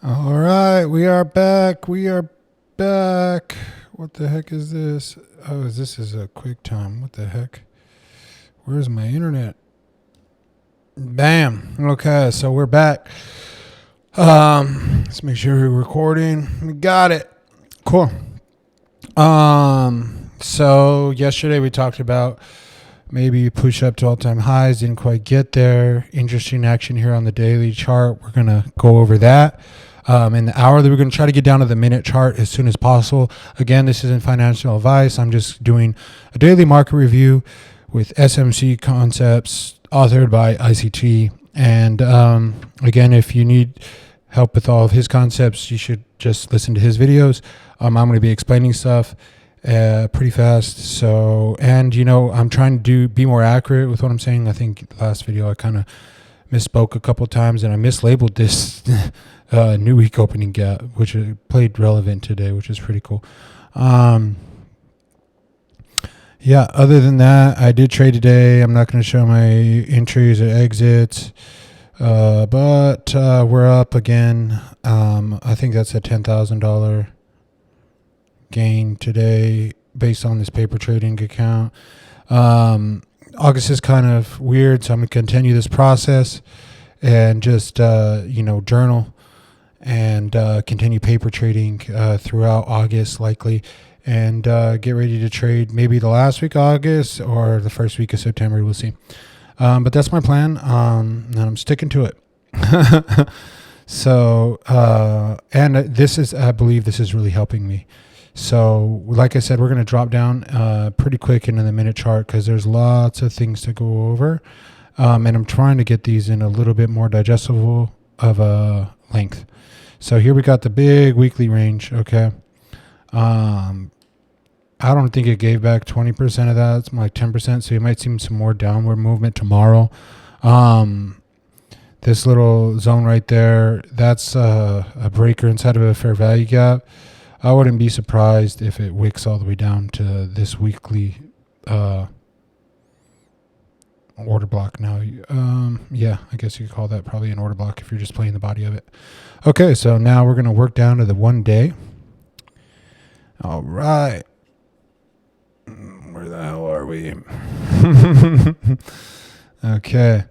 All right, we are back. We are back. What the heck is this? Oh, this is a QuickTime. What the heck? Where's my internet? Bam. Okay, so we're back. Let's make sure we're recording. We got it. Cool. So yesterday we talked about maybe push up to all-time highs. Didn't quite get there. Interesting action here on the daily chart. We're gonna go over that. In the hourly, we're going to try to get down to the minute chart as soon as possible. Again, this isn't financial advice. I'm just doing a daily market review with SMC concepts authored by ICT. And again, if you need help with all of his concepts, you should just listen to his videos. I'm going to be explaining stuff pretty fast. So, and I'm trying to be more accurate with what I'm saying. I think last video I kind of misspoke a couple times and I mislabeled this new week opening gap, which played relevant today, which is pretty cool. Yeah, other than that, I did trade today. I'm not going to show my entries or exits, but we're up again. I think that's a $10,000 gain today based on this paper trading account. August is kind of weird, so I'm going to continue this process and just, journal and continue paper trading throughout August likely, and get ready to trade maybe the last week of August or the first week of September. We'll see. But that's my plan, and I'm sticking to it. So, and I believe this is really helping me. So, like I said, we're going to drop down pretty quick into the minute chart because there's lots of things to go over. And I'm trying to get these in a little bit more digestible of a length. So here we got the big weekly range, okay? I don't think it gave back 20% of that. It's more like 10%, so you might see some more downward movement tomorrow. This little zone right there, that's a breaker inside of a fair value gap. I wouldn't be surprised if it wicks all the way down to this weekly order block now. Yeah, I guess you could call that probably an order block if you're just playing the body of it. Okay, so now we're going to work down to the 1 day. All right. Where the hell are we? Okay.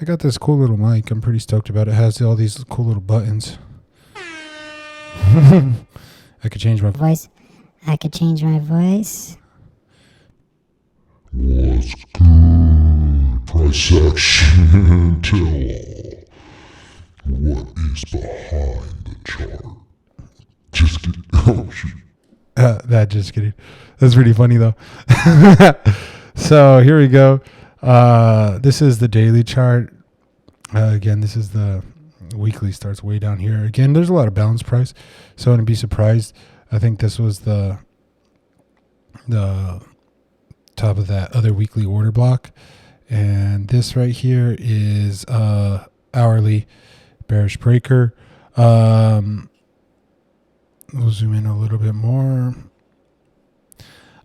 I got this cool little mic. I'm pretty stoked about it. It has all these cool little buttons. I could change my voice. What's good? Price action. Tell all. What is behind the chart? Just kidding. Oh, shoot. Just kidding. That's pretty funny though. So here we go. This is the daily chart. Again, this is the weekly, starts way down here. Again, there's a lot of balance price, so I wouldn't be surprised. I think this was the top of that other weekly order block, and this right here is hourly bearish breaker. We'll zoom in a little bit more.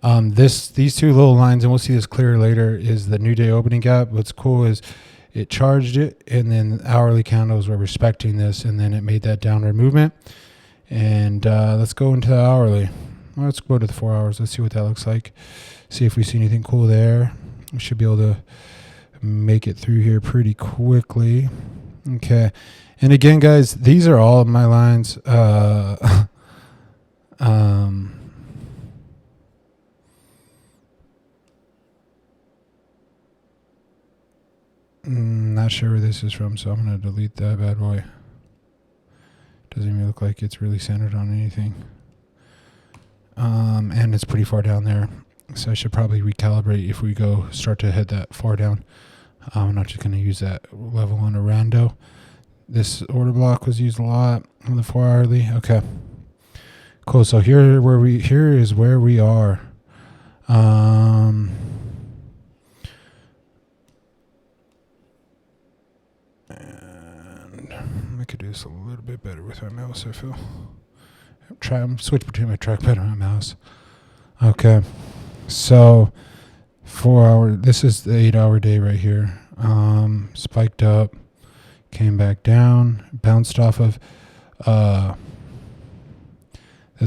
These two little lines, and we'll see this clearer later, is the new day opening gap. What's cool is it charged it, and then hourly candles were respecting this, and then it made that downward movement. And let's go into the hourly. Well, let's go to the 4 hours. Let's see what that looks like. See if we see anything cool there. We should be able to make it through here pretty quickly. Okay. And again, guys, these are all of my lines. Not sure where this is from, so I'm going to delete that bad boy. Doesn't even look like it's really centered on anything. And it's pretty far down there, so I should probably recalibrate if we start to head that far down. I'm not just going to use that level on a rando. This order block was used a lot on the 4 hourly. Okay, cool. So here is where we are. And I could do this a little bit better with my mouse, I feel. I'm switch between my trackpad and my mouse. Okay, so 4 hour. This is the 8 hour day right here. Spiked up, came back down, bounced off of That's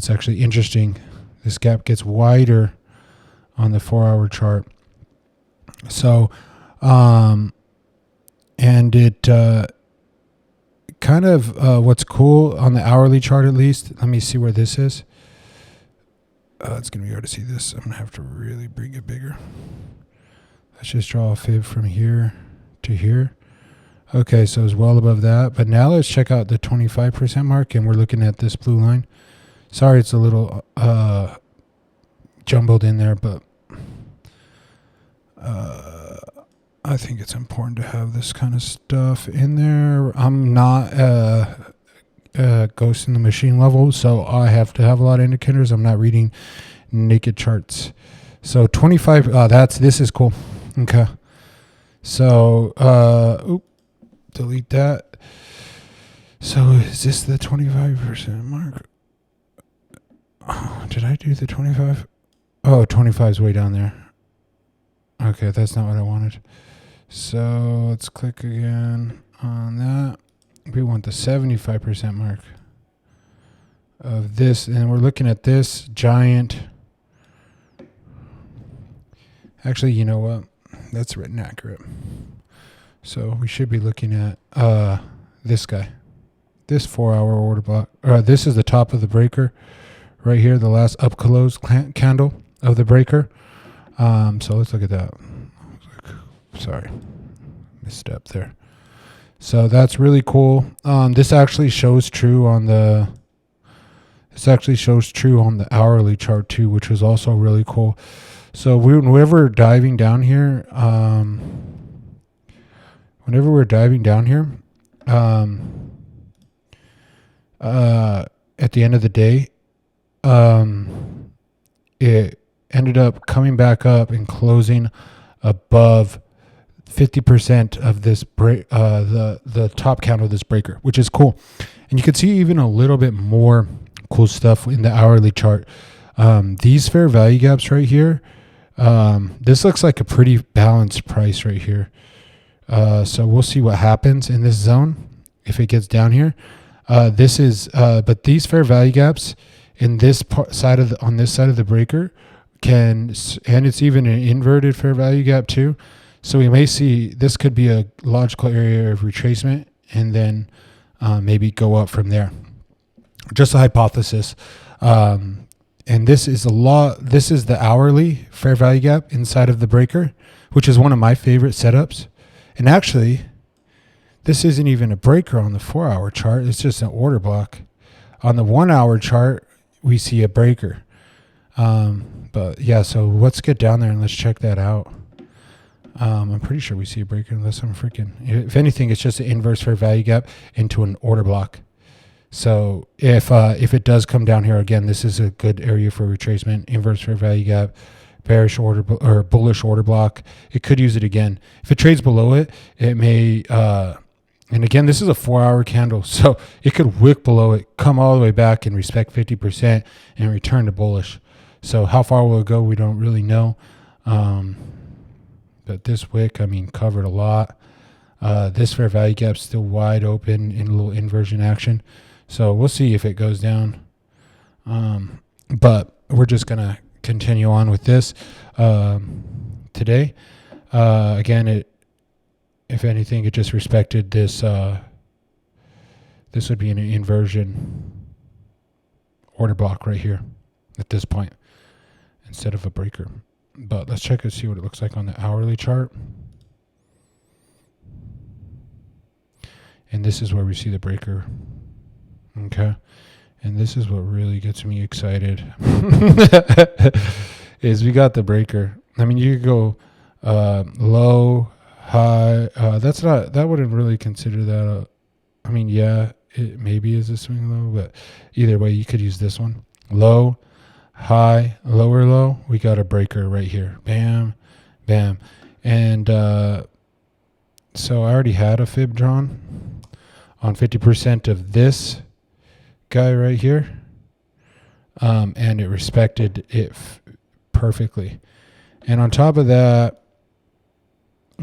actually interesting. This gap gets wider on the 4-hour chart. So, and it kind of what's cool on the hourly chart, at least. Let me see where this is. It's going to be hard to see this. I'm going to have to really bring it bigger. Let's just draw a fib from here to here. Okay, so it's well above that. But now let's check out the 25% mark, and we're looking at this blue line. Sorry, it's a little jumbled in there, but I think it's important to have this kind of stuff in there. I'm not ghost in the machine level, so I have to have a lot of indicators. I'm not reading naked charts. So 25, this is cool. Okay. So, delete that. So is this the 25% mark? Oh, did I do the 25? Oh, 25 is way down there. Okay, that's not what I wanted. So let's click again on that. We want the 75% mark of this, and we're looking at this giant. Actually, you know what? That's written accurate. So we should be looking at this guy, this 4-hour order block. This is the top of the breaker right here, the last up close candle of the breaker. So let's look at that. Sorry, misstep there. So that's really cool. This actually shows true on the. This actually shows true on the hourly chart too, which was also really cool. So whenever we're diving down here, at the end of the day, it ended up coming back up and closing above 50% of this the top count of this breaker, which is cool. And you can see even a little bit more cool stuff in the hourly chart. These fair value gaps right here, this looks like a pretty balanced price right here. So we'll see what happens in this zone if it gets down here. But these fair value gaps in this on this side of the breaker and it's even an inverted fair value gap too. So we may see this could be a logical area of retracement, and then maybe go up from there. Just a hypothesis. And this is the hourly fair value gap inside of the breaker, which is one of my favorite setups. And actually, this isn't even a breaker on the 4-hour chart. It's just an order block. On the 1-hour chart, we see a breaker. But yeah, so let's get down there and let's check that out. I'm pretty sure we see a breaker unless I'm freaking. If anything, it's just an inverse fair value gap into an order block. So if it does come down here again, this is a good area for retracement. Inverse fair value gap, bearish order or bullish order block. It could use it again. If it trades below it, it may. And again, this is a 4-hour candle, so it could wick below it, come all the way back and respect 50% and return to bullish. So how far will it go? We don't really know. But this wick, covered a lot. This fair value gap still wide open in a little inversion action. So we'll see if it goes down. But we're just going to continue on with this today. Again, if anything, it just respected this. This would be an inversion order block right here at this point instead of a breaker. But let's check and see what it looks like on the hourly chart. And this is where we see the breaker. Okay. And this is what really gets me excited is we got the breaker. You could go low, high. That wouldn't really consider that yeah, it maybe is a swing low, but either way, you could use this one. Low, high, lower low. We got a breaker right here. Bam, bam. And so I already had a fib drawn on 50% of this guy right here. And it respected it perfectly. And on top of that,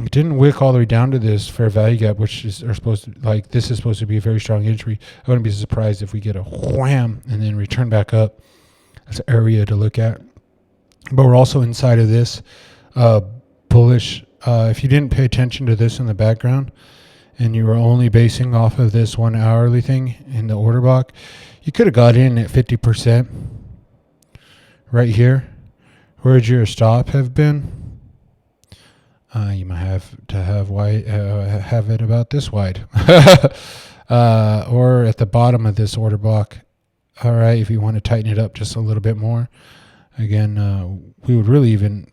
It didn't wick all the way down to this fair value gap, which is supposed to, like, this is supposed to be a very strong entry. I wouldn't be surprised if we get a wham and then return back up. That's an area to look at. But we're also inside of this bullish. If you didn't pay attention to this in the background and you were only basing off of this 1 hourly thing in the order block, you could have got in at 50% right here. Where would your stop have been? You might have to have it about this wide, or at the bottom of this order block. All right, if you want to tighten it up just a little bit more. Again, we would really even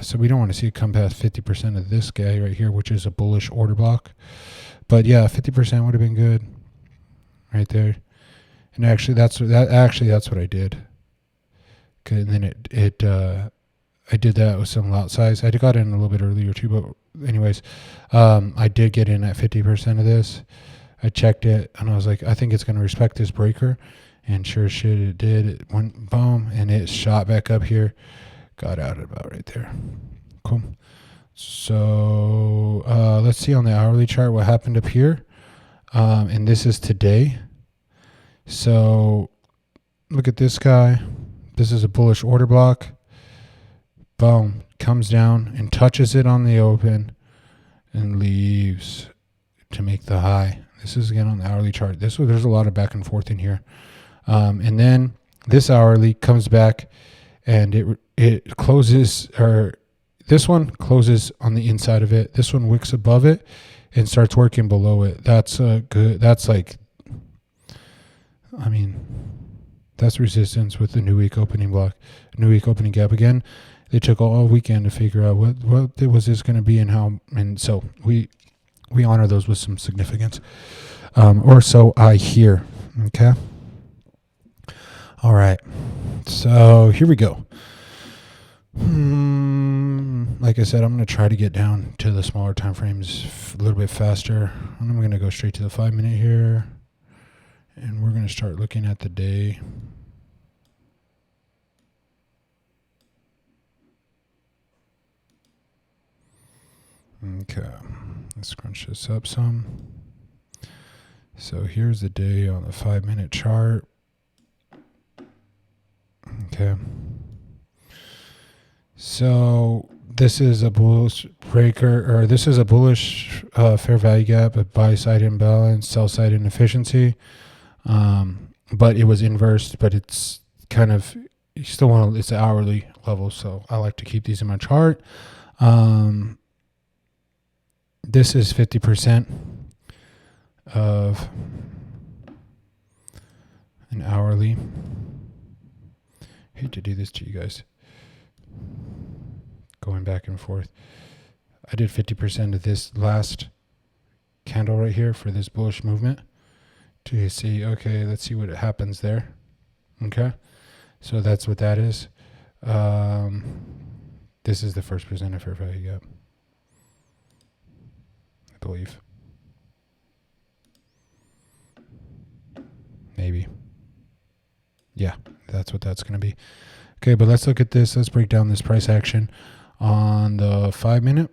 so we don't want to see it come past 50% of this guy right here, which is a bullish order block. But yeah, 50% would have been good right there. And actually, that's what I did. Okay, and then I did that with some lot size. I got in a little bit earlier too, but anyways, I did get in at 50% of this. I checked it and I was like, I think it's going to respect this breaker. And sure as shit, it did. It went boom and it shot back up here. Got out at about right there. Cool. So let's see on the hourly chart what happened up here. And this is today. So look at this guy. This is a bullish order block. Boom. Comes down and touches it on the open and leaves to make the high. This is again on the hourly chart. There's a lot of back and forth in here. And then this hourly comes back and it closes, or this one closes on the inside of it. This one wicks above it and starts working below it. That's good. That's like, I mean, that's resistance with the new week opening block, new week opening gap. Again, they took all weekend to figure out what was this going to be and how, and so we honor those with some significance, or so I hear. Okay. All right. So here we go. Like I said, I'm going to try to get down to the smaller time frames a little bit faster. And I'm going to go straight to the 5 minute here. And we're going to start looking at the day. Okay. Let's crunch this up some. So here's the day on the 5 minute chart. Okay. So this is a bullish breaker, or this is a bullish fair value gap, a buy side imbalance, sell side inefficiency. But it was inversed, but it's kind of, you still want to, it's an hourly level. So I like to keep these in my chart. This is 50% of an hourly. Hate to do this to you guys. Going back and forth. I did 50% of this last candle right here for this bullish movement to see, okay, let's see what happens there. Okay. So that's what that is. This is the first percent of fair value gap, I believe. Maybe. Yeah, that's what that's going to be. Okay, but let's look at this. Let's break down this price action on the 5 minute.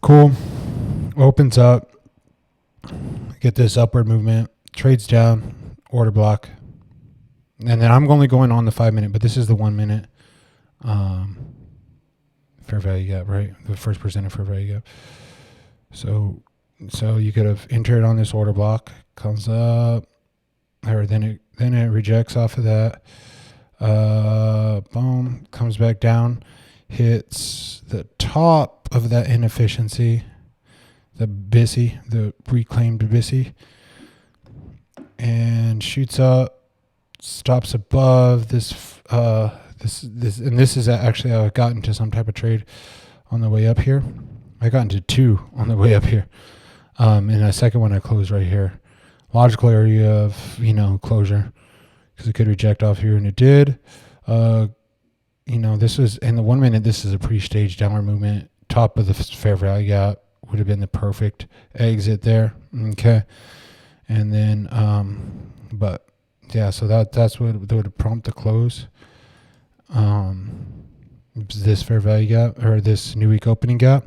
Cool. Opens up. Get this upward movement. Trades down. Order block. And then I'm only going on the 5 minute, but this is the 1 minute fair value gap, right? The first percent of fair value gap. So you could have entered on this order block, comes up, or then it rejects off of that. Boom, comes back down, hits the top of that inefficiency, the BISI, the reclaimed BISI, and shoots up, stops above this. This is actually how I got into some type of trade on the way up here. I got into two on the way up here. And a second one I closed right here. Logical area of, closure, because it could reject off here, and it did. This was in the 1 minute. This is a pre-staged downward movement. Top of the fair value gap would have been the perfect exit there. Okay, and then, but Yeah, so that's what would prompt the close. This fair value gap or this new week opening gap.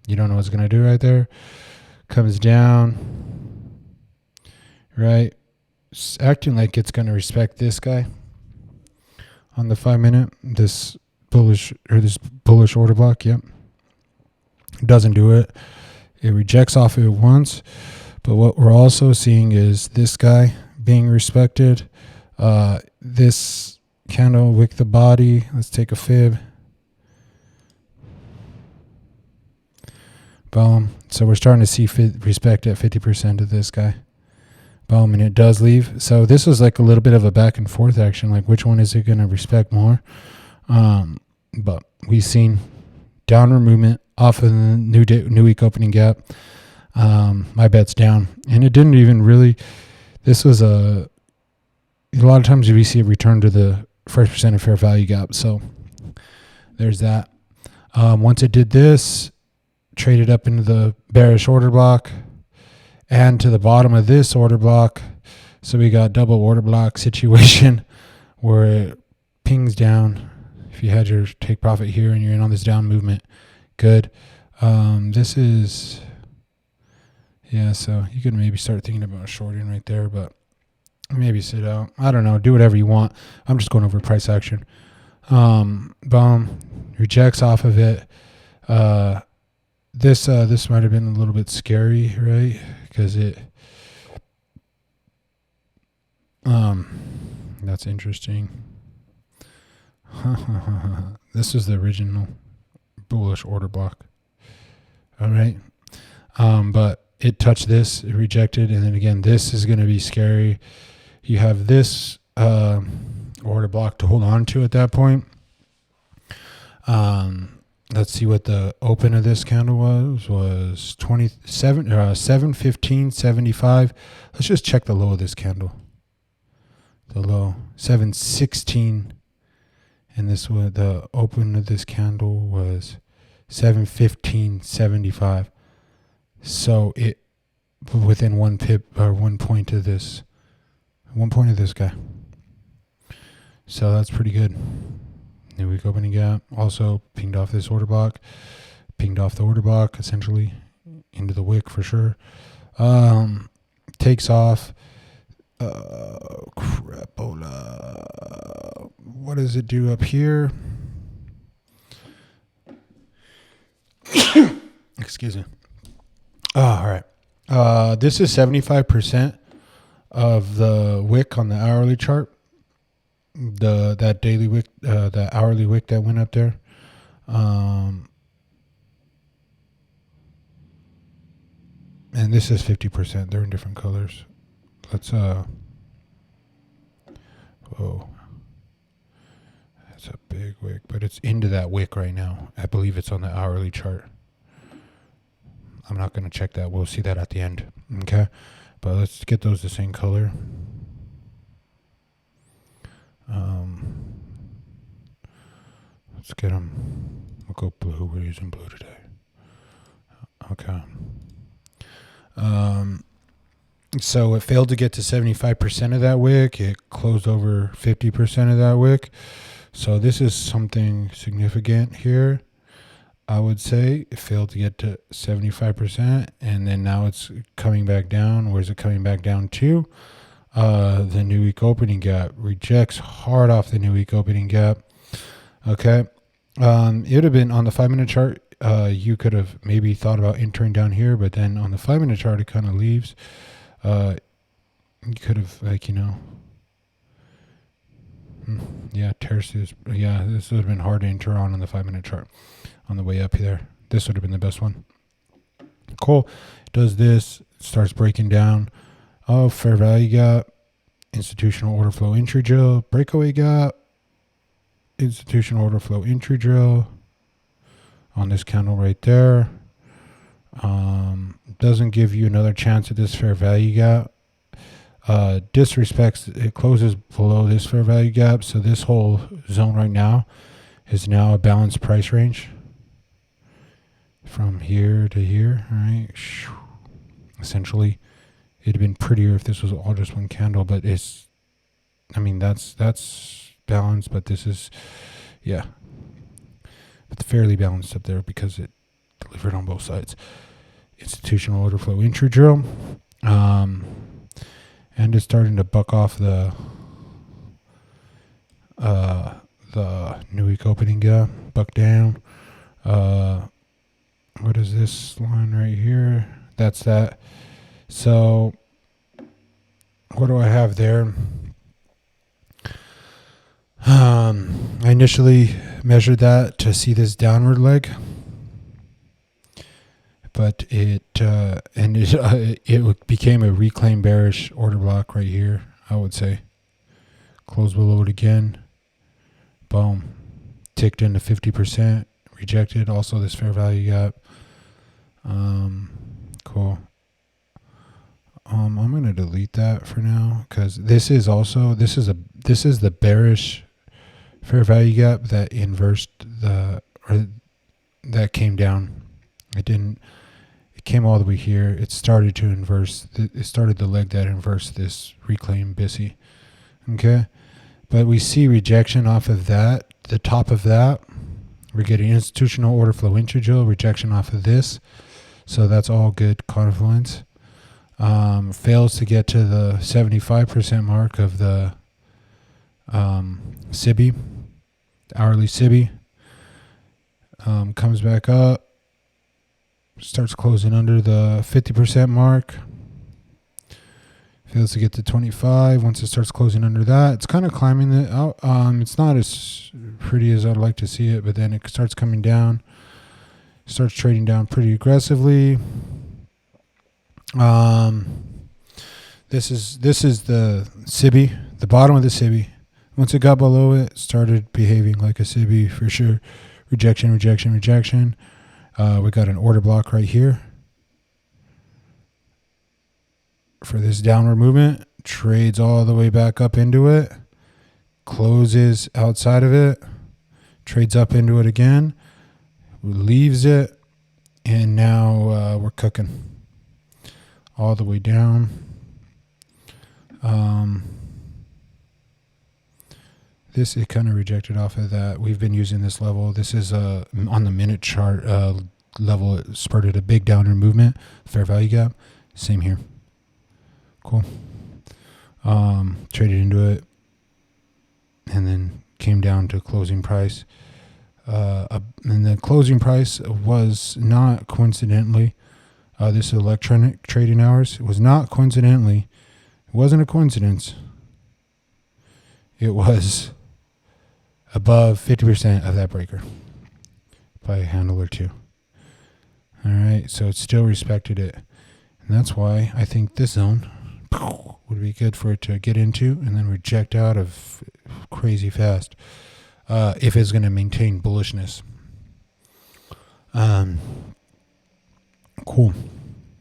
You don't know what's going to do right there. Comes down, right? It's acting like it's going to respect this guy on the 5 minute. This bullish order block. Yep. It doesn't do it. It rejects off of it once. But what we're also seeing is this guy being respected. This candle wick the body. Let's take a fib. Boom. So we're starting to see respect at 50% of this guy. Boom. And it does leave. So this was like a little bit of a back and forth action. Like which one is it going to respect more? But we've seen downward movement off of the new week opening gap. My bet's down. And it didn't even really, this was a lot of times we see a return to the first percent of fair value gap. So there's that. Once it did this, traded up into the bearish order block and to the bottom of this order block. So we got double order block situation where it pings down. If you had your take profit here and you're in on this down movement, good. This is, yeah, so you could maybe start thinking about shorting right there, but maybe sit out. I don't know. Do whatever you want. I'm just going over price action. Boom. Rejects off of it. This might have been a little bit scary, right? Because it that's interesting. This is the original bullish order block. All right. But it touched this, it rejected, and then again, this is going to be scary. You have this order block to hold on to at that point. Let's see what the open of this candle was 715.75. Let's just check the low of this candle. The low 716, and this was the open of this candle was 715.75. So it within one pip or 1 point of this, 1 point of this guy. So that's pretty good. New week opening gap also pinged off this order block, pinged off the order block essentially into the wick for sure. Takes off. Crapola. What does it do up here? Excuse me. Oh, all right. This is 75% of the wick on the hourly chart. That daily wick, that hourly wick that went up there. And this is 50%. They're in different colors. Let's whoa. That's a big wick, but it's into that wick right now. I believe it's on the hourly chart. I'm not going to check that. We'll see that at the end. Okay. But let's get those the same color. Let's get them. We'll go blue. We're using blue today. Okay. So it failed to get to 75% of that wick. It closed over 50% of that wick. So this is something significant here. I would say it failed to get to 75%, and then now it's coming back down. Where's it coming back down to? The new week opening gap. Rejects hard off the new week opening gap. Okay. It would have been on the 5 minute chart. You could have maybe thought about entering down here, but then on the 5 minute chart, it kind of leaves. You could have, yeah, terraces. Yeah, this would have been hard to enter on the 5 minute chart on the way up here. This would have been the best one. Cool. Does this, starts breaking down. Oh, fair value gap, institutional order flow entry drill, breakaway gap, institutional order flow entry drill on this candle right there. Doesn't give you another chance at this fair value gap. Disrespects, it closes below this fair value gap. So this whole zone right now is now a balanced price range from here to here. All right. Essentially, it'd have been prettier if this was all just one candle, but it's I mean, that's balanced, but this is, yeah, it's fairly balanced up there because it delivered on both sides. Institutional order flow entry drill, and it's starting to buck off the new week opening gap, buck down. What is this line right here? That's that. So what do I have there? I initially measured that to see this downward leg, but it became a reclaimed bearish order block right here. I would say close below it again. Boom, ticked into 50%, rejected. Also this fair value gap. Cool. I'm gonna delete that for now because this is the bearish fair value gap that inversed that came down. It came all the way here. It started to inverse. It started the leg that inversed this reclaimed BISI. Okay, but we see rejection off of that. The top of that, we're getting institutional order flow intraday rejection off of this. So that's all good confluence. Fails to get to the 75% mark of the SIBI, the hourly SIBI. Comes back up, starts closing under the 50% mark. Fails to get to 25. Once it starts closing under that, it's kind of climbing it out. It's not as pretty as I'd like to see it, but then it starts coming down. Starts trading down pretty aggressively. This is the SIBI, the bottom of the SIBI. Once it got below it, started behaving like a SIBI for sure. Rejection, rejection, rejection. We got an order block right here for this downward movement. Trades all the way back up into it. Closes outside of it. Trades up into it again. Leaves it. And now we're cooking. All the way down. It kind of rejected off of that. We've been using this level. This is on the minute chart level. It spurted a big downward movement. Fair value gap. Same here. Cool. Traded into it. And then came down to closing price. And the closing price was not coincidentally, this is electronic trading hours. It was not coincidentally. It wasn't a coincidence. It was above 50% of that breaker by a handle or two. All right, so it still respected it. And that's why I think this zone would be good for it to get into and then reject out of crazy fast if it's going to maintain bullishness. Cool.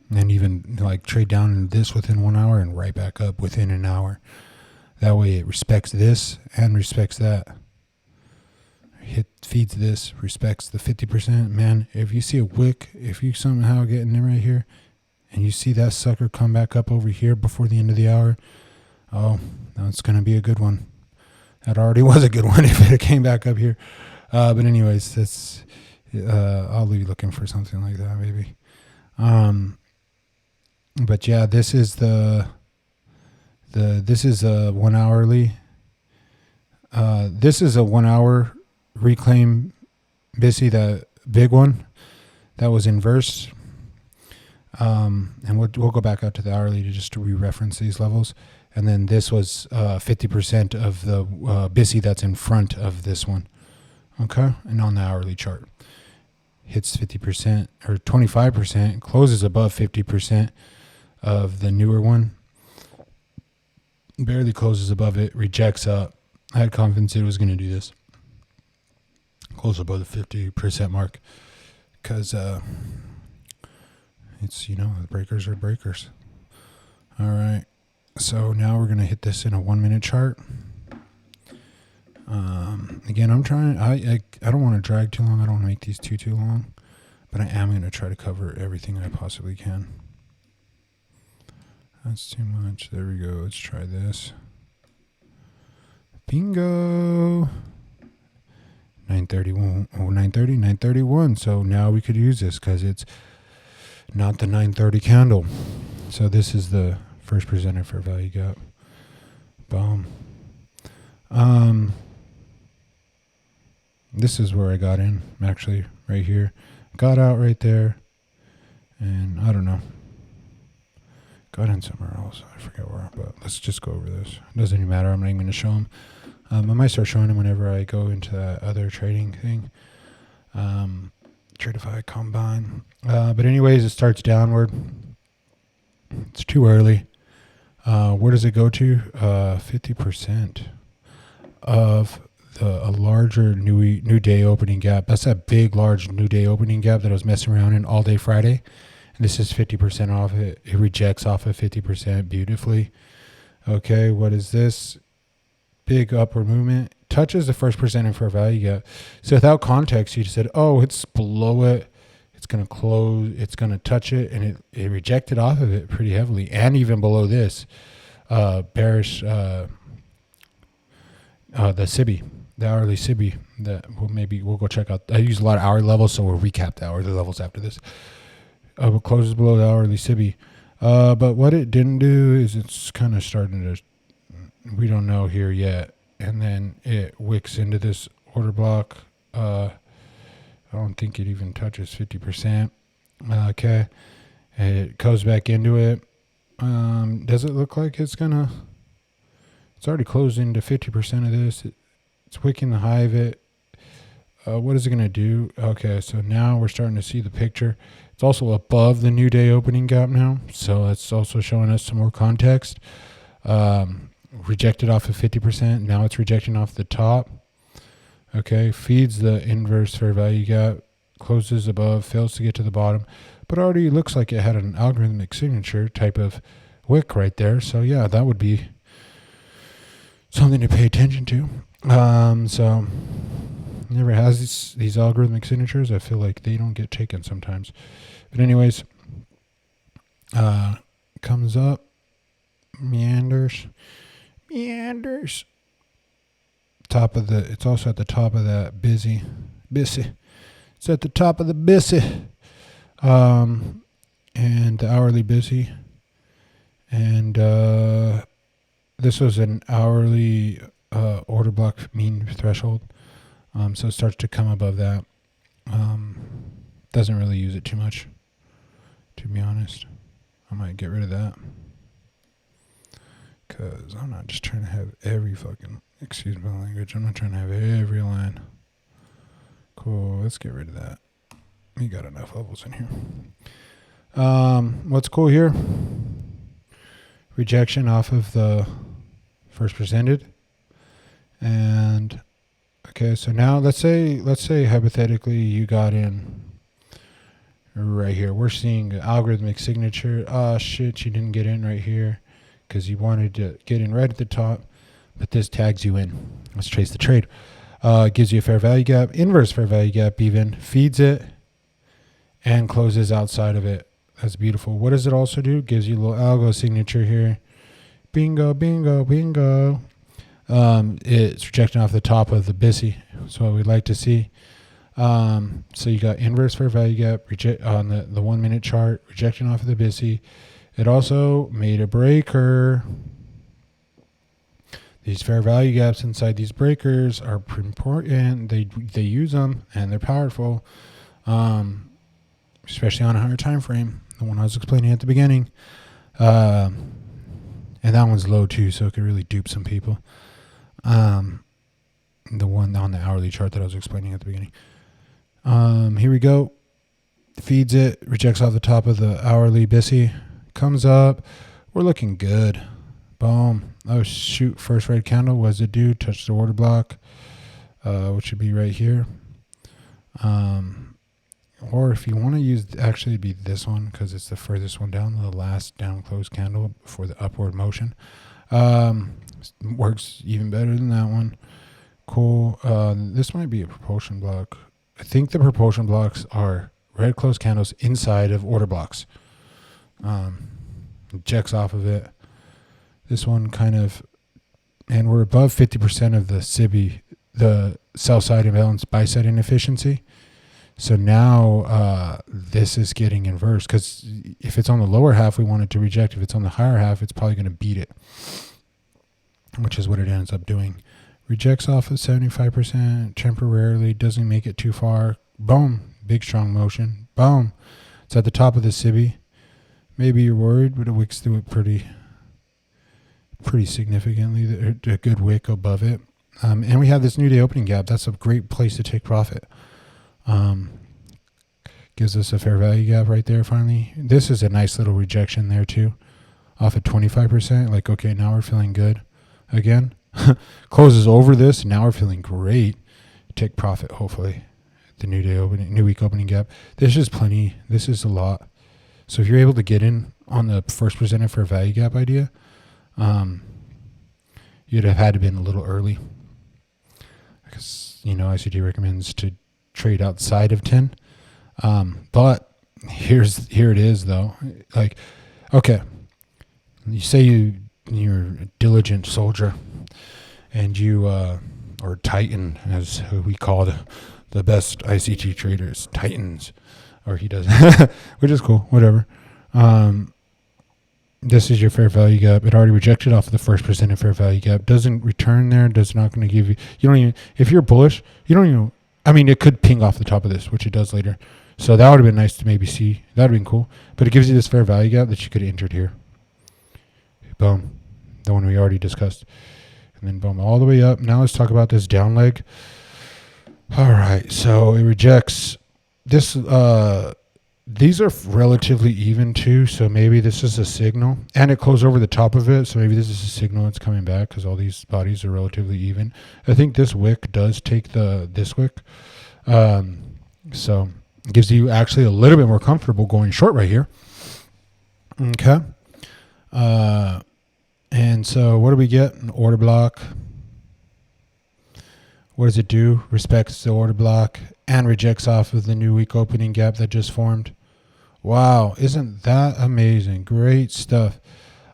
And even like trade down in this within 1 hour and right back up within an hour. That way it respects this and respects that. Feeds this, respects the 50%. Man, if you see a wick, if you somehow get in there right here and you see that sucker come back up over here before the end of the hour, oh, that's going to be a good one. That already was a good one if it came back up here. But anyways, that's I'll be looking for something like that maybe. But yeah, this is this is a 1 hourly. This is a 1 hour reclaim BISI, that big one that was inverse. And we'll go back out to the hourly to re-reference these levels. And then this was 50% of the BISI that's in front of this one. Okay, and on the hourly chart, hits 50% or 25%, closes above 50% of the newer one. Barely closes above it, rejects up. I had confidence it was going to do this. Close above the 50% mark because it's, the breakers are breakers. All right. So now we're going to hit this in a 1 minute chart. Again, I'm trying, I don't want to drag too long. I don't want to make these too long, but I am going to try to cover everything I possibly can. That's too much. There we go. Let's try this. Bingo. 931. Oh, 930, 931. So now we could use this because it's not the 930 candle. So this is the first presented fair value gap. Boom. This is where I got in, actually, right here. Got out right there. And I don't know. Got in somewhere else. I forget where, but let's just go over this. It doesn't even matter. I'm not even going to show them. I might start showing them whenever I go into that other trading thing. Tradify Combine. But anyways, it starts downward. It's too early. Where does it go to? 50% of a larger new day opening gap. That's that big, large new day opening gap that I was messing around in all day Friday. And this is 50% off it. It rejects off of 50% beautifully. Okay, what is this? Big upward movement. Touches the first presented fair value gap. So without context, you just said, oh, it's below it. It's going to close. It's going to touch it. And it rejected off of it pretty heavily. And even below this, bearish, the SIBI. The hourly SIBI that we'll go check out. I use a lot of hourly levels, so we'll recap the hourly levels after this. It closes below the hourly SIBI. But what it didn't do is it's kind of starting to, we don't know here yet. And then it wicks into this order block. I don't think it even touches 50%. Okay. And it goes back into it. Does it look like it's already closed into 50% of this. It's wicking the high of it. What is it going to do? Okay, so now we're starting to see the picture. It's also above the new day opening gap now. So it's also showing us some more context. Rejected off of 50%. Now it's rejecting off the top. Okay, feeds the inverse fair value gap. Closes above, fails to get to the bottom. But already looks like it had an algorithmic signature type of wick right there. So yeah, that would be something to pay attention to. So never has these algorithmic signatures. I feel like they don't get taken sometimes. But anyways, comes up, meanders. It's also at the top of that busy. It's at the top of the busy. And the hourly busy. And this was an hourly order block mean threshold. So it starts to come above that. Doesn't really use it too much, to be honest. I might get rid of that. Because I'm not just trying to have every fucking, excuse my language, I'm not trying to have every line. Cool, let's get rid of that. We got enough levels in here. What's cool here? Rejection off of the first presented. And okay, so now let's say hypothetically you got in right here. We're seeing an algorithmic signature. Oh shit, you didn't get in right here because you wanted to get in right at the top, but this tags you in. Let's trace the trade. Gives you a fair value gap, inverse fair value gap even, feeds it, and closes outside of it. That's beautiful. What does it also do? Gives you a little algo signature here. Bingo, bingo, bingo. It's rejecting off the top of the BISI. That's what we'd like to see. So you got inverse fair value gap on the 1 minute chart, rejecting off of the BISI. It also made a breaker. These fair value gaps inside these breakers are important. They use them and they're powerful, especially on a higher time frame. The one I was explaining at the beginning, and that one's low too, so it could really dupe some people. The one on the hourly chart that I was explaining at the beginning. Here we go. Feeds it, rejects off the top of the hourly BISI, comes up. We're looking good. Boom. Oh shoot, first red candle. What does it do? Touch the order block, which should be right here. Or if you want to use, actually it'd be this one because it's the furthest one down, the last down close candle before the upward motion. Works even better than that one. Cool. This might be a propulsion block. I think the propulsion blocks are red close candles inside of order blocks. Checks off of it. This one kind of and we're above 50% of the SIBI, the sell side imbalance, buy side inefficiency. So now this is getting inverse, because if it's on the lower half, we want it to reject. If it's on the higher half, it's probably going to beat it, which is what it ends up doing. Rejects off of 75% temporarily, doesn't make it too far. Boom, big strong motion. Boom, it's at the top of the SIBI. Maybe you're worried, but it wicks through it pretty significantly. A good wick above it. And we have this new day opening gap. That's a great place to take profit. Gives us a fair value gap right there finally. This is a nice little rejection there too, off at 25%. Like, okay, now we're feeling good again. Closes over this. Now we're feeling great. Take profit, hopefully. The new week opening gap. This is plenty. This is a lot. So if you're able to get in on the first presented fair value gap idea, you'd have had to been a little early, because ICD recommends to trade outside of 10. But here it is though. Like, okay, you say you're a diligent soldier, and you or Titan, as we call the best ICT traders, Titans, or he doesn't, which is cool, whatever. This is your fair value gap. It already rejected off of the first presented fair value gap. Doesn't return there. Does not going to give you. You don't even. If you're bullish, you don't even. I mean, it could ping off the top of this, which it does later. So that would have been nice to maybe see. That would have been cool. But it gives you this fair value gap that you could have entered here. Boom. The one we already discussed. And then boom, all the way up. Now let's talk about this down leg. All right. So it rejects this. These are relatively even too. So maybe this is a signal. And it closed over the top of it. So maybe this is a signal it's coming back, because all these bodies are relatively even. I think this wick does take this wick. So it gives you actually a little bit more comfortable going short right here. Okay. And so what do we get? An order block. What does it do? Respects the order block and rejects off of the new week opening gap that just formed. Wow, isn't that amazing? Great stuff.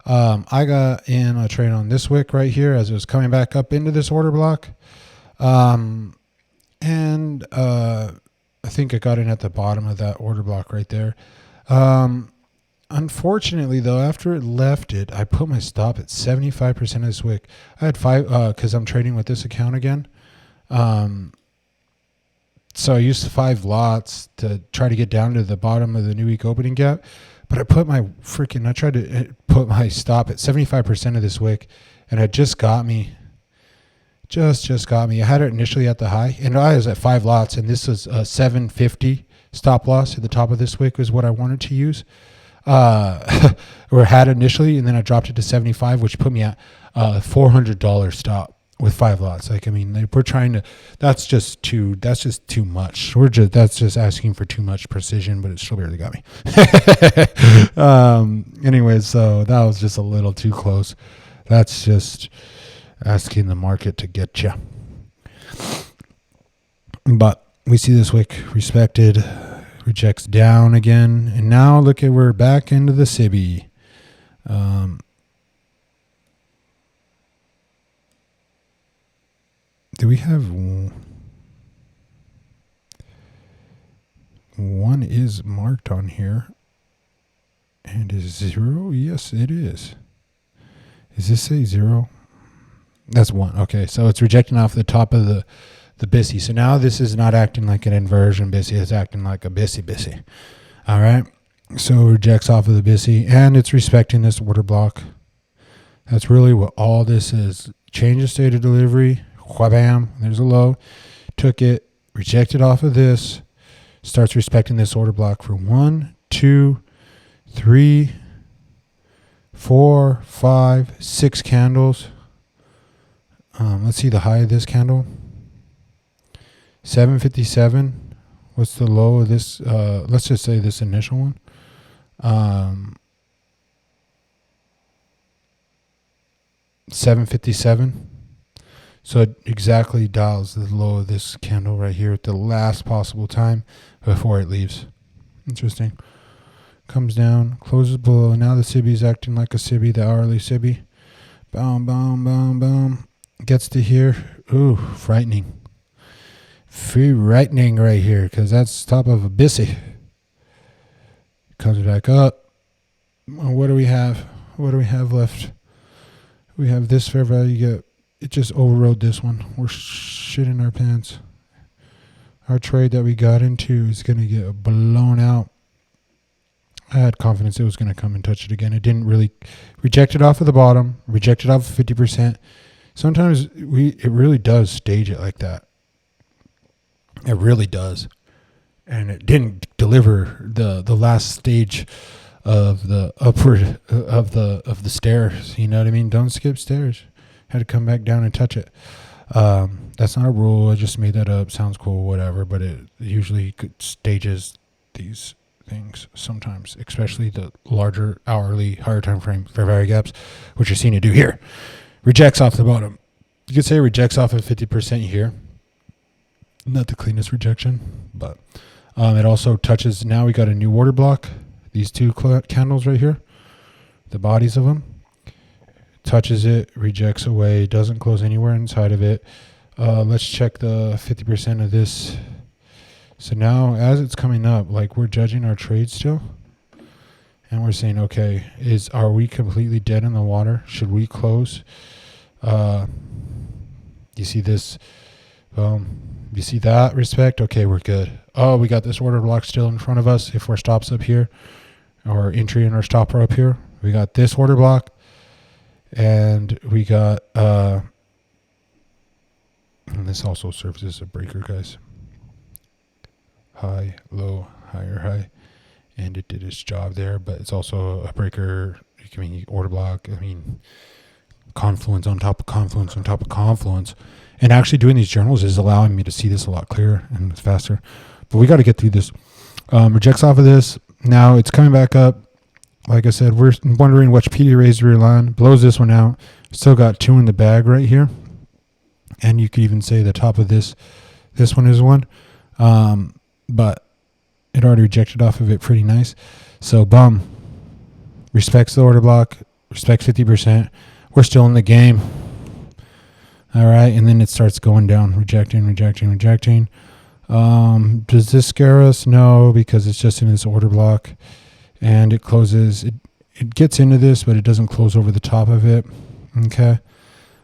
I got in a trade on this wick right here as it was coming back up into this order block. And I think I got in at the bottom of that order block right there. Unfortunately, though, after it left it, I put my stop at 75% of this wick. I had 5 because I'm trading with this account again. So I used 5 lots to try to get down to the bottom of the new week opening gap. But I tried to put my stop at 75% of this wick, and it just got me. Just got me. I had it initially at the high, and I was at 5 lots, and this was a 750 stop loss at the top of this wick was what I wanted to use. Or had initially, and then I dropped it to 75, which put me at $400 stop with 5 lots. Like, I mean, we're trying to. That's just too much. That's just asking for too much precision, but it still barely got me. Anyways, so that was just a little too close. That's just asking the market to get you. But we see this wick respected. Rejects down again, and now look at, we're back into the SIBI. Do we have one is marked on here and is 0? Yes, it is. Is this a 0? That's 1. Okay, so it's rejecting off the top of the BISI. So now this is not acting like an inversion BISI. It's acting like a BISI. All right. So it rejects off of the BISI, and it's respecting this order block. That's really what all this is. Change the state of delivery. Whabam. There's a low. Took it. Rejected off of this. Starts respecting this order block for 1, 2, 3, 4, 5, 6 candles. Let's see the high of this candle. 757. What's the low of this? Let's just say this initial one. 757. So it exactly dials the low of this candle right here at the last possible time before it leaves. Interesting. Comes down, closes below. Now the SIBI is acting like a SIBI, the hourly SIBI. Boom, boom, boom, boom. gets to here. Ooh, frightening. Frightening right here because that's top of a bissy. Comes back up. What do we have? What do we have left? We have this fair value gap. It just overrode this one. We're shitting our pants. Our trade that we got into is going to get blown out. I had confidence it was going to come and touch it again. It didn't really. Reject it off of the bottom. Reject it off of 50%. Sometimes it really does stage it like that. It really does. And it didn't deliver the last stage of the upward of the stairs. You know what I mean? Don't skip stairs. Had to come back down and touch it. That's not a rule. I just made that up. Sounds cool, whatever. But it usually stages these things sometimes, especially the larger hourly, higher time frame fair value gaps, which you're seeing it do here. Rejects off the bottom. You could say rejects off of 50% here. Not the cleanest rejection, but it also touches. Now we got a new order block. These two candles right here, the bodies of them. Touches it, rejects away, doesn't close anywhere inside of it. Let's check the 50% of this. So now as it's coming up, like we're judging our trade still. And we're saying, okay, are we completely dead in the water? Should we close? You see this? You see that? Respect? Okay, we're good. Oh, we got this order block still in front of us. If our stop's up here, or entry and our stop are up here, we got this order block. And we got, and this also serves as a breaker, guys. High, low, higher, high. And it did its job there, but it's also a breaker. I mean, order block. I mean, confluence on top of confluence on top of confluence. And actually doing these journals is allowing me to see this a lot clearer and faster. But we got to get through this. Rejects off of this. Now it's coming back up. Like I said, we're wondering which PD raise to realign. Blows this one out. Still got two in the bag right here. And you could even say the top of this one is one. But it already rejected off of it pretty nice. So, respects the order block. Respects 50%. We're still in the game. All right. And then it starts going down. Rejecting, rejecting, rejecting. Does this scare us? No, because it's just in this order block. And it closes, it gets into this, but it doesn't close over the top of it. Okay.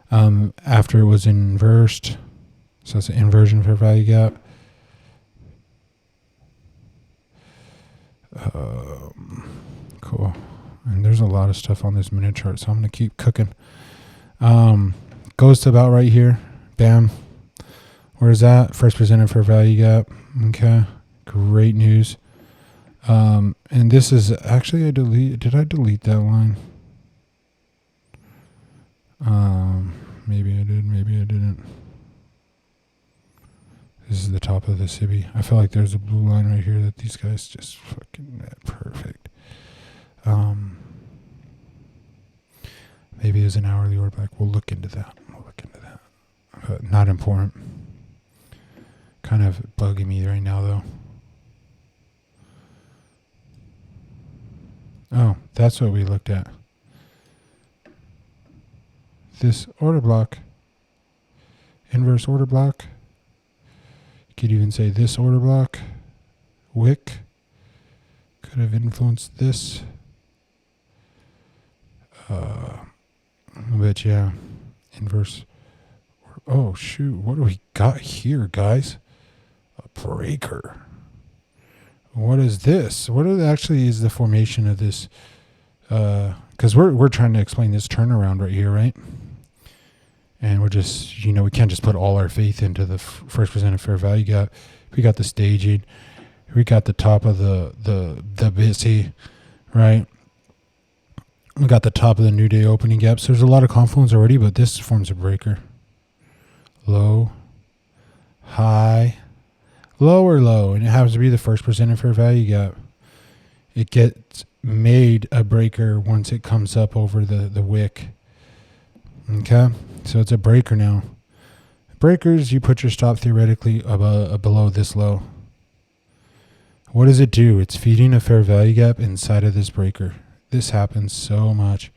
After it was inversed. So it's an inversion fair value gap. Cool. And there's a lot of stuff on this minute chart, so I'm going to keep cooking. Goes to about right here. Bam. Where's that? First presented fair value gap. Okay. Great news. And this is actually, did I delete that line? Maybe I did, maybe I didn't. This is the top of the SIBI. I feel like there's a blue line right here that these guys just fucking perfect. Maybe it's an hourly order back. We'll look into that. But not important. Kind of bugging me right now though. Oh, that's what we looked at. This order block, inverse order block. You could even say this order block, wick, could have influenced this. But yeah, inverse. Oh shoot, what do we got here, guys? A breaker. What is this? What actually is the formation of this? Because we're trying to explain this turnaround right here, right? And we're just, we can't just put all our faith into the first presented fair value gap. We got the staging. We got the top of the busy, right? We got the top of the new day opening gap. So there's a lot of confluence already, but this forms a breaker. Low, high, lower low, and it happens to be the first presented fair value gap. It gets made a breaker once it comes up over the wick. Okay, so it's a breaker now. Breakers, you put your stop theoretically below this low. What does it do? It's feeding a fair value gap inside of this breaker. This happens so much.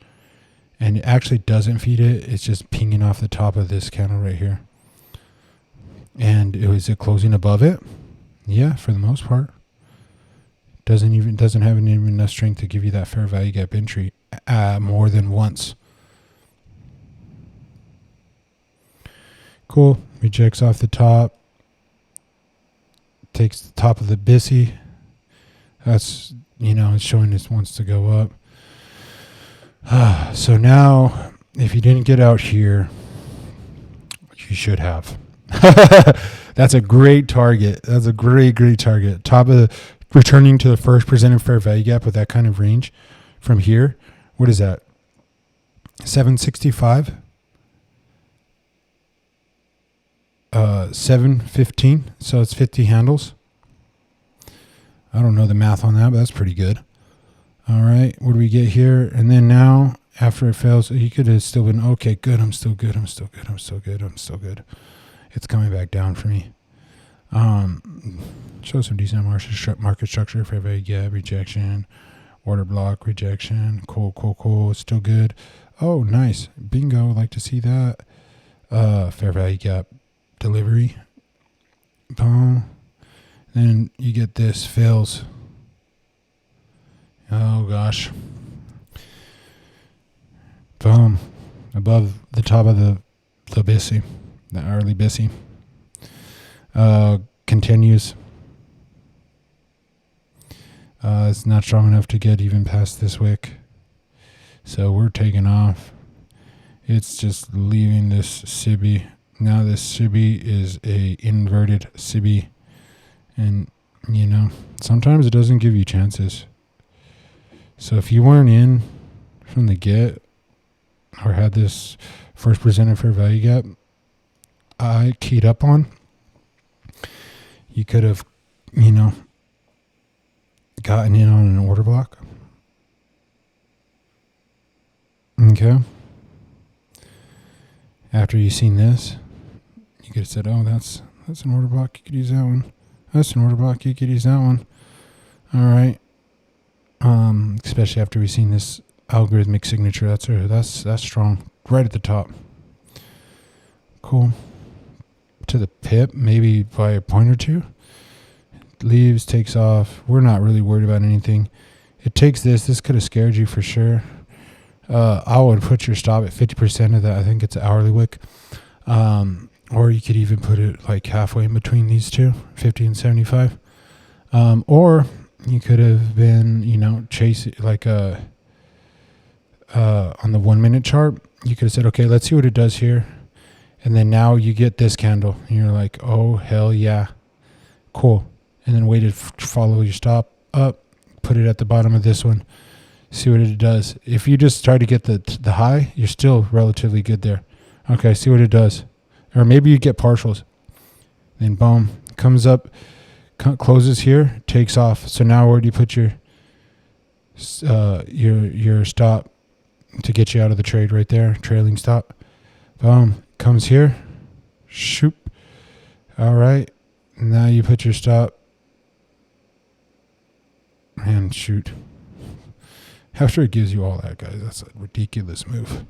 and it actually doesn't feed it. It's just pinging off the top of this candle right here. And is it closing above it? Yeah, for the most part. Doesn't have even enough strength to give you that fair value gap entry more than once. Cool. Rejects off the top. Takes the top of the BISI. That's, it's showing this wants to go up. So now, if you didn't get out here, you should have. That's a great target. That's a great target. Top of the, returning to the first presented fair value gap with that kind of range from here. What is that? 765? 715. So it's 50 handles. I don't know the math on that, but that's pretty good. All right. What do we get here? And then now, after it fails, he could have still been, okay, good. I'm still good. It's coming back down for me. Show some decent market structure, fair value gap, rejection, order block, rejection. Cool. Still good. Oh, nice. Bingo. Like to see that. Fair value gap delivery. Boom. Then you get this fails. Oh gosh. Boom. Above the top of the BISI, the early BISI. Continues. It's not strong enough to get even past this wick. So we're taking off. It's just leaving this SIBI. Now this SIBI is a inverted SIBI. And, sometimes it doesn't give you chances. So if you weren't in from the get or had this first presented fair value gap I keyed up on, you could have, gotten in on an order block. Okay. After you've seen this, you could have said, oh, that's an order block. You could use that one. That's an order block. You could use that one. All right. Especially after we've seen this algorithmic signature. That's strong. Right at the top. Cool. To the pip, maybe by a point or two. Leaves, takes off. We're not really worried about anything. It takes this. This could have scared you for sure. I would put your stop at 50% of that. I think it's an hourly wick. Or you could even put it like halfway in between these two, 50 and 75. Or you could have been, chasing like on the 1 minute chart. You could have said, okay, let's see what it does here. And then now you get this candle. And you're like, oh, hell yeah. Cool. And then waited to follow your stop up, put it at the bottom of this one. See what it does. If you just try to get the high, you're still relatively good there. Okay, see what it does. Or maybe you get partials. Then boom, comes up, closes here, takes off. So now where do you put your stop to get you out of the trade right there? Trailing stop. Boom, comes here. Shoop. All right. Now you put your stop. And shoot. After it gives you all that, guys, that's a ridiculous move.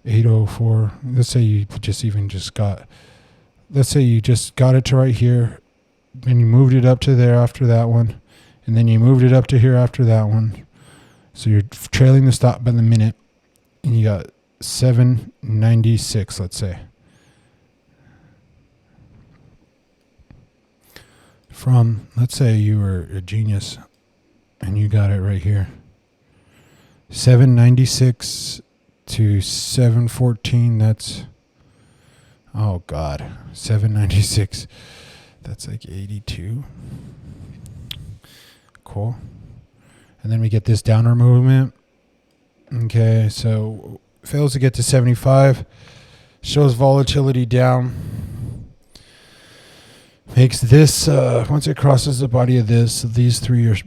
804. Let's say you just got it to right here, and you moved it up to there after that one, and then you moved it up to here after that one. So you're trailing the stop by the minute, and you got 796, let's say. Let's say you were a genius, and you got it right here. 796 to 714, that's, oh God, 796. That's like 82. Cool. And then we get this downward movement. Okay, so fails to get to 75. Shows volatility down. Makes this, once it crosses the body of this, these three are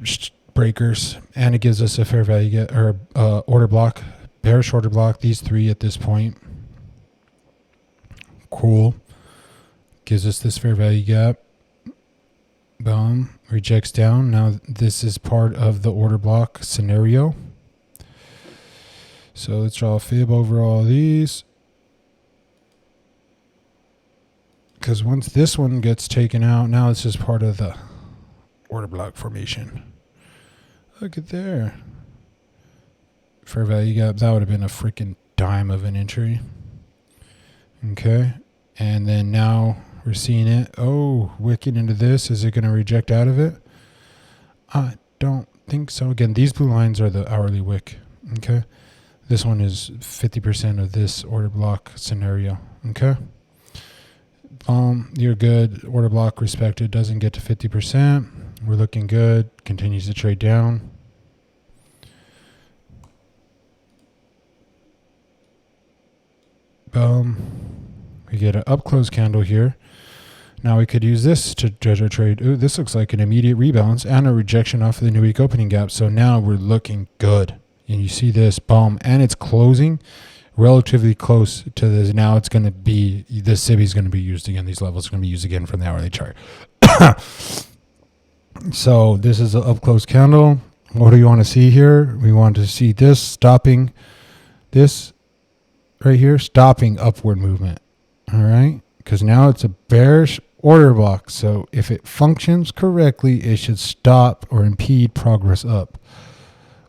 breakers, and it gives us a fair value order block, bearish order block, these three at this point. Cool. Gives us this fair value gap. Boom. Rejects down. Now this is part of the order block scenario. So let's draw a fib over all of these. Because once this one gets taken out, now it's just part of the order block formation. Look at there. Fair value gap, that would have been a freaking dime of an entry. Okay. And then now we're seeing it. Oh, wicking into this. Is it going to reject out of it? I don't think so. Again, these blue lines are the hourly wick. Okay. This one is 50% of this order block scenario. Okay. You're good. Order block respected. Doesn't get to 50%. We're looking good. Continues to trade down. We get an up close candle here. Now we could use this to judge our trade. Ooh, this looks like an immediate rebalance and a rejection off of the new week opening gap. So now we're looking good. And you see this, boom, and it's closing relatively close to this. Now it's going to be, this SIBI is going to be used again. These levels are going to be used again from the hourly chart. So this is an up close candle. What do you want to see here? We want to see this stopping, this right here, stopping upward movement. All right. Because now it's a bearish order block. So if it functions correctly, it should stop or impede progress up.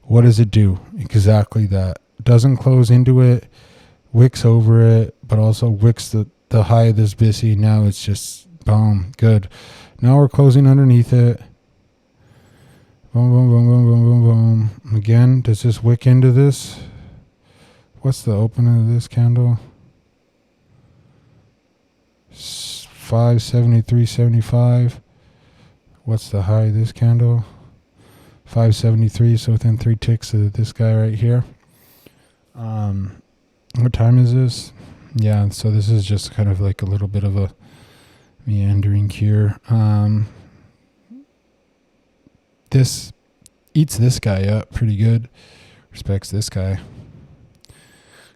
What does it do? Exactly that. Doesn't close into it, wicks over it, but also wicks the high of this BISI. Now it's just boom, good. Now we're closing underneath it. Boom, boom, boom, boom, boom, boom, boom. Again, does this wick into this? What's the opening of this candle? 573.75. What's the high of this candle? 573. So within 3 ticks of this guy right here. What time is this? Yeah, so this is just kind of like a little bit of a meandering here. This eats this guy up pretty good. Respects this guy.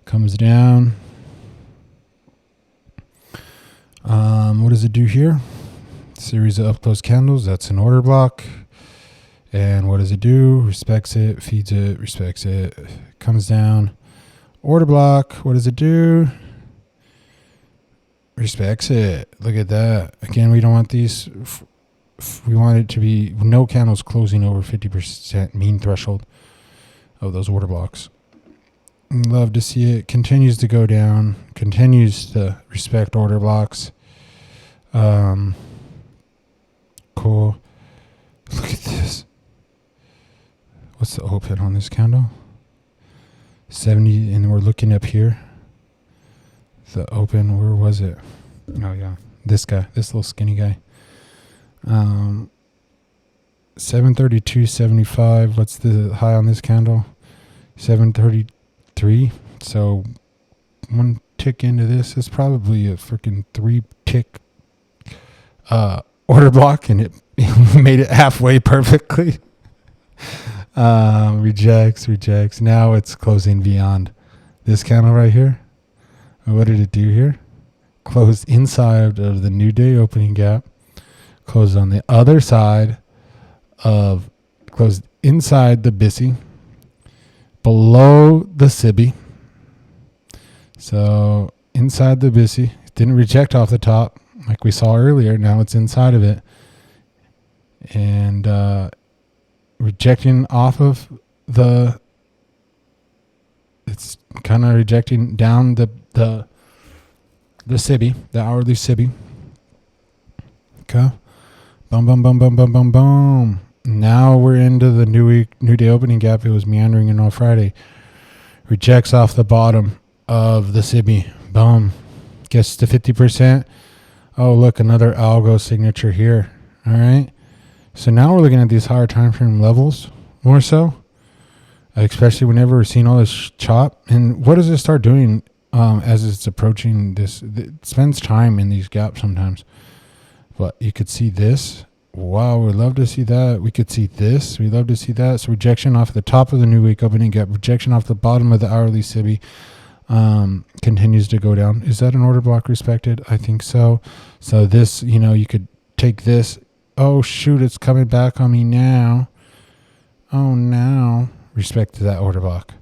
Comes down. What does it do here? Series of up close candles. That's an order block. And what does it do? Respects it, feeds it, respects it. Comes down. Order block. What does it do? Respects it. Look at that. Again, we don't want these. We want it to be no candles closing over 50% mean threshold of those order blocks. Love to see it. Continues to go down. Continues to respect order blocks. Cool. Look at this. What's the open on this candle? 70, and we're looking up here. The open, where was it? Oh yeah, this guy, this little skinny guy. 732.75. What's the high on this candle? 733. So 1 tick into this is probably a freaking 3 tick order block, and it made it halfway perfectly. Rejects. Now it's closing beyond this candle right here. What did it do here? Closed inside of the new day opening gap. Closed on the other side of, closed inside the BISI, below the SIBI. So inside the BISI, didn't reject off the top like we saw earlier. Now it's inside of it. And rejecting off of the, it's kind of rejecting down the SIBI, the hourly SIBI. Okay. Boom, boom, boom, boom, boom, boom, boom. Now we're into the new day opening gap. It was meandering in on Friday. Rejects off the bottom of the SIBI. Boom. Gets to 50%. Oh, look, another algo signature here. All right. So now we're looking at these higher time frame levels more so, especially whenever we're seeing all this chop. And what does it start doing as it's approaching this? It spends time in these gaps sometimes. But you could see this. Wow, we'd love to see that. We could see this. We'd love to see that. So rejection off the top of the new week opening gap. Rejection off the bottom of the hourly SIBI. Continues to go down. Is that an order block respected? I think so. So this, you could take this. Oh, shoot, it's coming back on me now. Oh, now. Respect to that order block.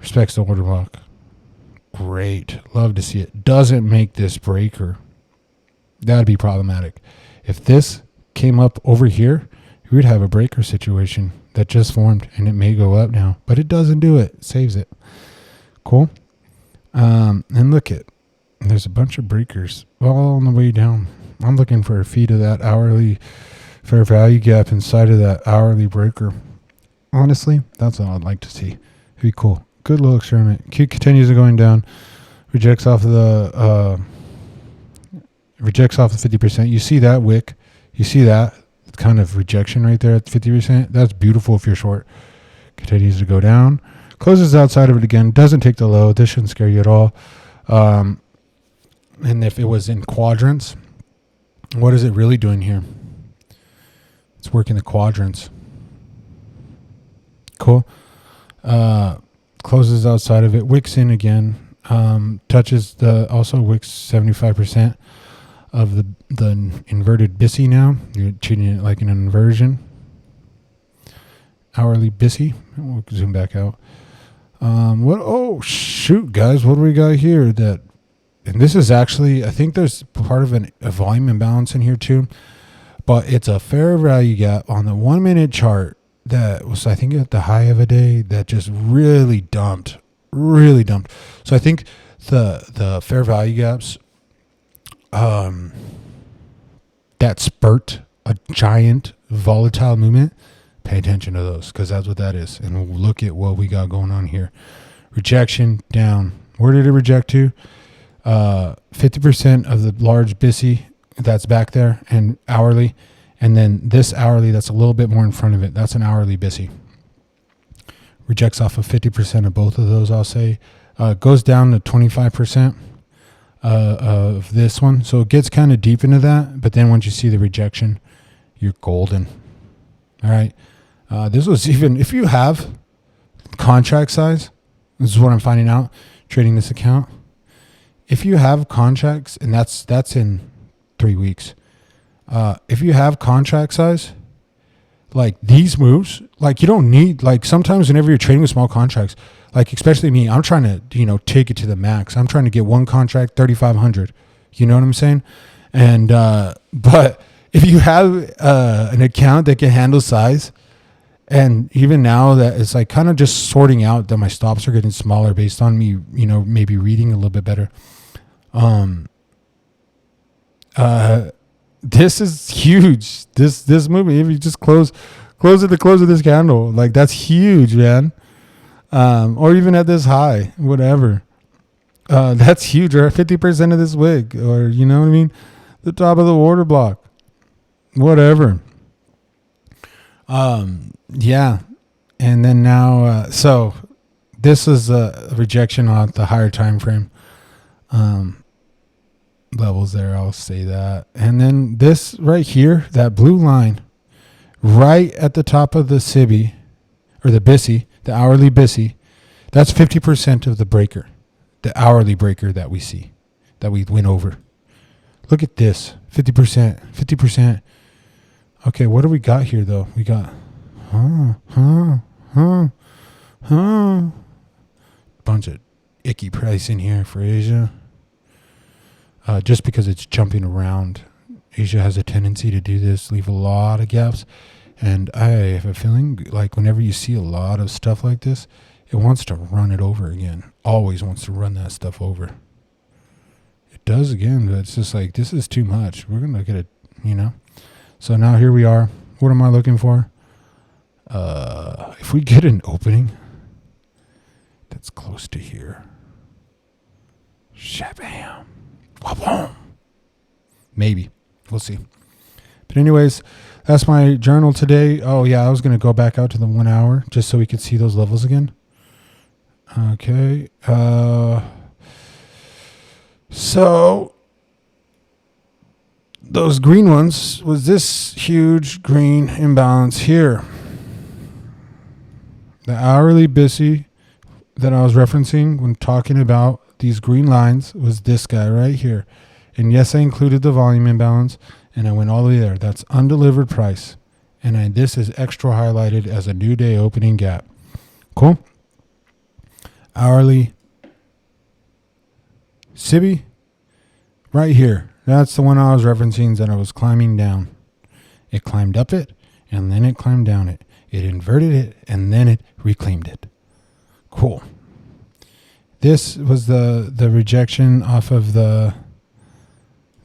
Respects the order block. Great. Love to see it. Doesn't make this breaker. That'd be problematic. If this came up over here, we would have a breaker situation that just formed, and it may go up now, but it doesn't do it. It saves it. Cool. And look at, there's a bunch of breakers all on the way down. I'm looking for a feed of that hourly fair value gap inside of that hourly breaker. Honestly, that's what I'd like to see. It'd be cool. Good little experiment. Q continues going down. Rejects off of the 50%. You see that wick? You see that kind of rejection right there at 50%? That's beautiful if you're short. Continues to go down. Closes outside of it again. Doesn't take the low. This shouldn't scare you at all. And if it was in quadrants, what is it really doing here? It's working the quadrants. Cool. Closes outside of it. Wicks in again. Touches also wicks 75% of the inverted BISI now. You're treating it like an inversion. Hourly BISI. We'll zoom back out. Oh shoot, guys, what do we got here? And this is actually, I think there's part of a volume imbalance in here too, but it's a fair value gap on the 1 minute chart that was, I think, at the high of a day that just really dumped. So I think the fair value gaps, that spurt a giant volatile movement. Pay attention to those, because that's what that is. And look at what we got going on here. Rejection down. Where did it reject to? 50% of the large BISI that's back there and hourly. And then this hourly that's a little bit more in front of it. That's an hourly BISI. Rejects off of 50% of both of those, I'll say. Goes down to 25% of this one. So it gets kind of deep into that. But then once you see the rejection, you're golden. All right. This was even, if you have contract size, this is what I'm finding out trading this account. If you have contracts, and that's in 3 weeks. If you have contract size, like these moves, like you don't need, like sometimes whenever you're trading with small contracts, like especially me, I'm trying to, take it to the max. I'm trying to get one contract, 3,500. You know what I'm saying? And, but if you have an account that can handle size, and even now that it's like kind of just sorting out that my stops are getting smaller based on me, maybe reading a little bit better. This is huge. This movement, if you just close at the close of this candle, like that's huge, man. Or even at this high, whatever. That's huge. Or 50% of this wick, or you know what I mean? The top of the order block. Whatever. Yeah. And then now, so this is a rejection on the higher time frame levels there. I'll say that. And then this right here, that blue line right at the top of the SIBI or the BISI, the hourly BISI, that's 50% of the breaker, the hourly breaker that we see, that we went over. Look at this, 50%. Okay, what do we got here, though? We got, bunch of icky price in here for Asia. Just because it's jumping around. Asia has a tendency to do this, leave a lot of gaps. And I have a feeling like whenever you see a lot of stuff like this, it wants to run it over again. Always wants to run that stuff over. It does again, but it's just like, this is too much. We're going to look at it, So now here we are. What am I looking for? If we get an opening that's close to here. Shabam. Wabam. Maybe. We'll see. But anyways, that's my journal today. Oh, yeah, I was going to go back out to the 1 hour just so we could see those levels again. Okay. So those green ones was this huge green imbalance here. The hourly BISI that I was referencing when talking about these green lines was this guy right here. And yes, I included the volume imbalance, and I went all the way there. That's undelivered price. And this is extra highlighted as a new day opening gap. Cool. hourly Sibi right here. That's the one I was referencing that I was climbing down. It climbed up it, and then it climbed down it. It inverted it, and then it reclaimed it. Cool. This was the rejection off of the...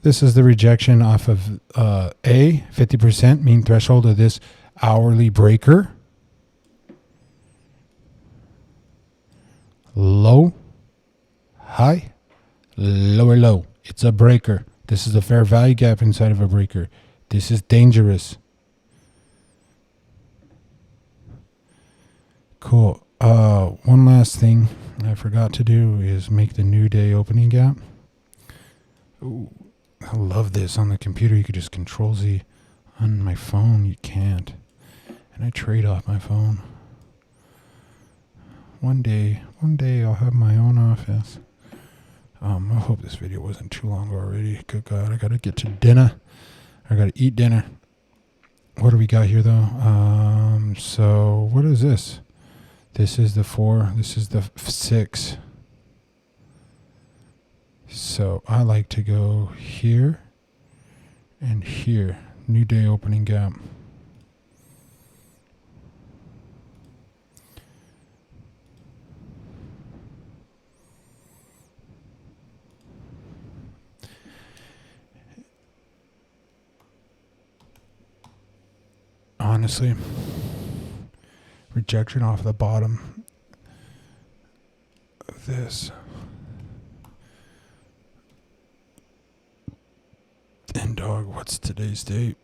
This is the rejection off of A, 50% mean threshold of this hourly breaker. Low, high, lower low. It's a breaker. This is a fair value gap inside of a breaker. This is dangerous. Cool. One last thing I forgot to do is make the new day opening gap. Ooh, I love this. On the computer, you could just Control Z. On my phone, you can't. And I trade off my phone. One day I'll have my own office. I hope this video wasn't too long already. Good God, I gotta get to dinner. I gotta eat dinner. What do we got here though? So what is this? This is the 4. This is the 6. So I like to go here and here. New day opening gap. Honestly, rejection off the bottom of this. And dog, what's today's date?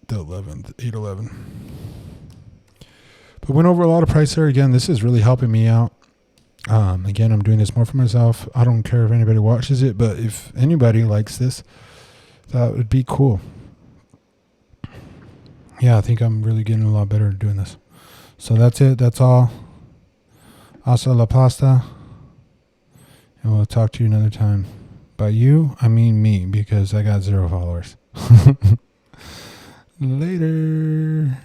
The 11th, 8/11. But went over a lot of price there. Again, this is really helping me out. Again, I'm doing this more for myself. I don't care if anybody watches it, but if anybody likes this, that would be cool. Yeah, I think I'm really getting a lot better at doing this. So that's it. That's all. Hasta la pasta. And we'll talk to you another time. By you, I mean me, because I got 0 followers. Later.